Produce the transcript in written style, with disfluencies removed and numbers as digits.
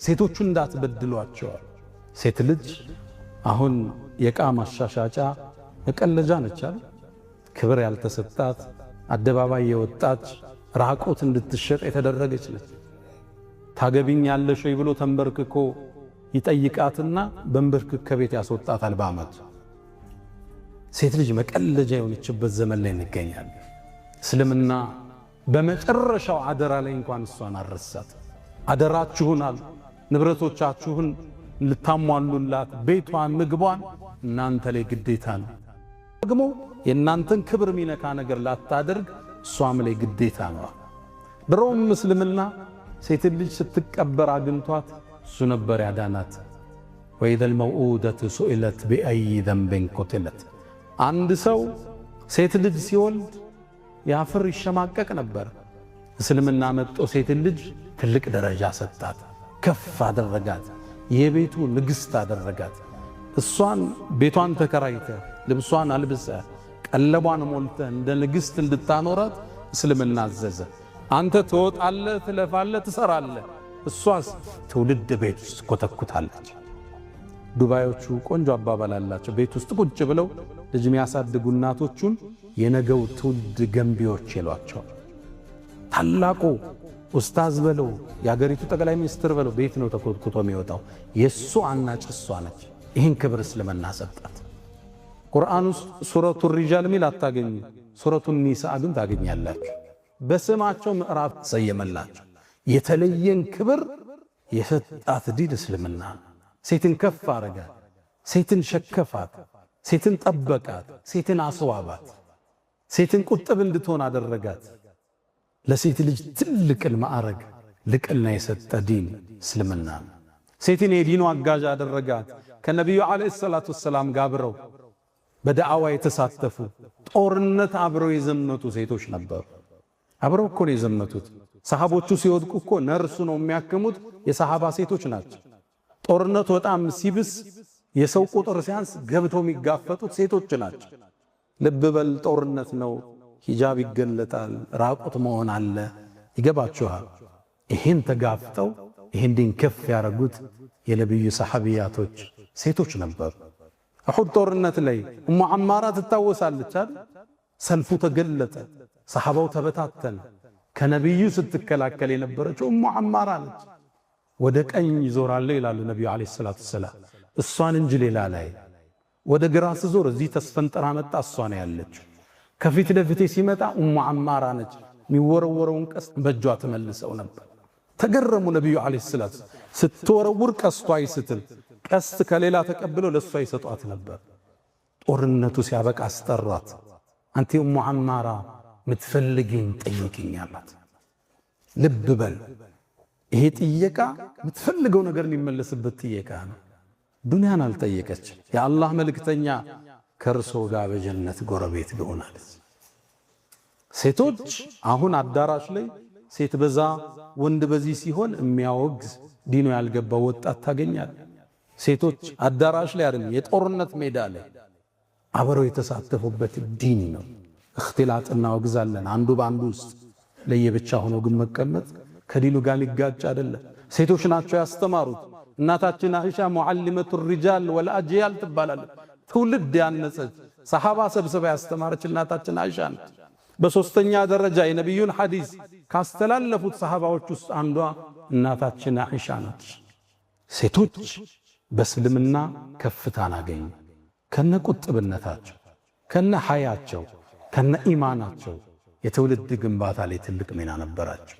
ሴቶቹን እንዳትበድሏቸው። ሴት ልጅ አሁን የዕቃ ማሻሻጫ መቀለጃ ነች አይደል? ክብር ያልተሰጣት አደባባይ የወጣች ራቆት እንድትሸጥ የተደረገች ነች። ታገቢኛለሽ ወይ ብሎ ተንበርክኮ ይጠይቃትና በእንብርክክ ከቤት ያስወጣታል በአመቱ። ሴት ልጅ መቀለጃ የሆነችበት ዘመን ላይ እንገኛለን። እስልምና በመጨረሻው አደራ ላይ እንኳን እሷን አረሳት። አደራችሁን አሉ ንብረቶቻችሁን ልታሟሉላት ቤቷን ምግቧን እናንተ ላይ ግዴታ ነው። ደግሞ የእናንተን ክብር ሚነካ ነገር ላታደርግ እሷም ላይ ግዴታ ነው። ድሮም እስልምና ሴት ልጅ ስትቀበር አግኝቷት እሱ ነበር ያዳናት። ወኢዘል መውኡደቱ ሱኢለት ቢአይ ዘንቢን ቁትለት። አንድ ሰው ሴት ልጅ ሲወልድ ያፍር ይሸማቀቅ ነበር። እስልምና መጥቶ ሴት ልጅ ትልቅ ደረጃ ሰጣት፣ ከፍ አደረጋት፣ የቤቱ ንግሥት አደረጋት። እሷን ቤቷን ተከራይተ ልብሷን አልብሰ ቀለቧን ሞልተ እንደ ንግሥት እንድታኖራት እስልምና አዘዘ። አንተ ትወጣለህ፣ ትለፋለህ፣ ትሰራለህ፣ እሷስ ትውልድ ቤት ውስጥ ኮተኩታለች። ዱባዮቹ ቆንጆ አባባል አላቸው። ቤት ውስጥ ቁጭ ብለው ልጅ የሚያሳድጉ እናቶቹን የነገው ትውልድ ገንቢዎች ይሏቸው። ታላቁ ኡስታዝ በለው የአገሪቱ ጠቅላይ ሚኒስትር በለው ቤት ነው ተኮትኩቶ የሚወጣው። የሱ አናጭ እሷ ነች። ይህን ክብር እስልምና ሰጣት። ቁርአን ውስጥ ሱረቱ ሪጃል ሚል አታገኙ፣ ሱረቱ ኒሳ ግን ታገኛላችሁ። በስማቸው ምዕራፍ ተሰየመላቸው። የተለየን ክብር የሰጣት ዲን እስልምና። ሴትን ከፍ አረጋት፣ ሴትን ሸከፋት፣ ሴትን ጠበቃት፣ ሴትን አስዋባት፣ ሴትን ቁጥብ እንድትሆን አደረጋት። ለሴት ልጅ ትልቅን ማዕረግ ልቅና የሰጠ ዲን እስልምና። ሴትን የዲኑ አጋዥ አደረጋት። ከነቢዩ ዓለይሂ ሰላቱ ወሰላም ጋር አብረው በዳዕዋ የተሳተፉ ጦርነት አብረው የዘመቱ ሴቶች ነበሩ። አብረው እኮ ነው የዘመቱት። ሰሃቦቹ ሲወድቁ እኮ ነርሱ ነው የሚያክሙት የሰሃባ ሴቶች ናቸው። ጦርነቱ በጣም ሲብስ የሰው ቁጥር ሲያንስ ገብተው የሚጋፈጡት ሴቶች ናቸው። ልብ በል ጦርነት ነው፣ ሂጃብ ይገለጣል፣ ራቁት መሆን አለ። ይገባችኋል? ይሄን ተጋፍጠው ይሄን ዲን ከፍ ያረጉት የነብዩ ሰሃቢያቶች ሴቶች ነበሩ። እሑድ ጦርነት ላይ ኡሙ አማራ ትታወሳለች አይደል? ሰልፉ ተገለጠ፣ ሰሃባው ተበታተነ። ከነብዩ ስትከላከል የነበረችው ኡሙ አማራ ነች። ወደ ቀኝ ይዞራለሁ ይላሉ ነብዩ አለይሂ ሰላቱ ሰላም፣ እሷን እንጂ ሌላ ላይ። ወደ ግራ ስዞር እዚህ ተስፈንጠራ መጣ፣ እሷ ነው ያለችው። ከፊት ለፊቴ ሲመጣ ኡሙ አማራ ነች። የሚወረወረውን ቀስት በእጇ ተመልሰው ነበር። ተገረሙ ነብዩ አለይሂ ሰላቱ። ስትወረውር ቀስቷ ይስትል፣ ቀስት ከሌላ ተቀብለው ለሷ ይሰጧት ነበር። ጦርነቱ ሲያበቃ አስጠሯት። አንቲ ኡሙ አማራ ምትፈልጊኝ ጠይቂኝ አላት። ልብ በል ይሄ ጥየቃ ምትፈልገው ነገር የሚመለስበት ጥየቃ ነው። ዱንያን አልጠየቀች። የአላህ መልእክተኛ ከርሶ ጋር በጀነት ጎረቤት ልሆናለች። ሴቶች አሁን አዳራሽ ላይ ሴት በዛ ወንድ በዚህ ሲሆን የሚያወግዝ ዲኑ ያልገባው ወጣት ታገኛል። ሴቶች አዳራሽ ላይ አይደለም የጦርነት ሜዳ ላይ አብረው የተሳተፉበት ዲን ነው። እክትላጥ እናወግዛለን። አንዱ በአንዱ ውስጥ ለየብቻ ሆኖ ግን መቀመጥ ከዲኑ ጋር ሊጋጭ አይደለም። ሴቶች ናቸው ያስተማሩት። እናታችን አይሻ ሙዓሊመቱ ሪጃል ወልአጅያል ትባላለች። ትውልድ ያነጸች ሰሃባ ሰብስባ ያስተማረች እናታችን አይሻ ነች። በሶስተኛ ደረጃ የነብዩን ሐዲስ ካስተላለፉት ሰሃባዎች ውስጥ አንዷ እናታችን አይሻ ነች። ሴቶች በእስልምና ከፍታን አገኙ። ከነ ቁጥብነታቸው፣ ከነ ሐያቸው፣ ከነ ኢማናቸው የትውልድ ግንባታ ላይ ትልቅ ሚና ነበራቸው።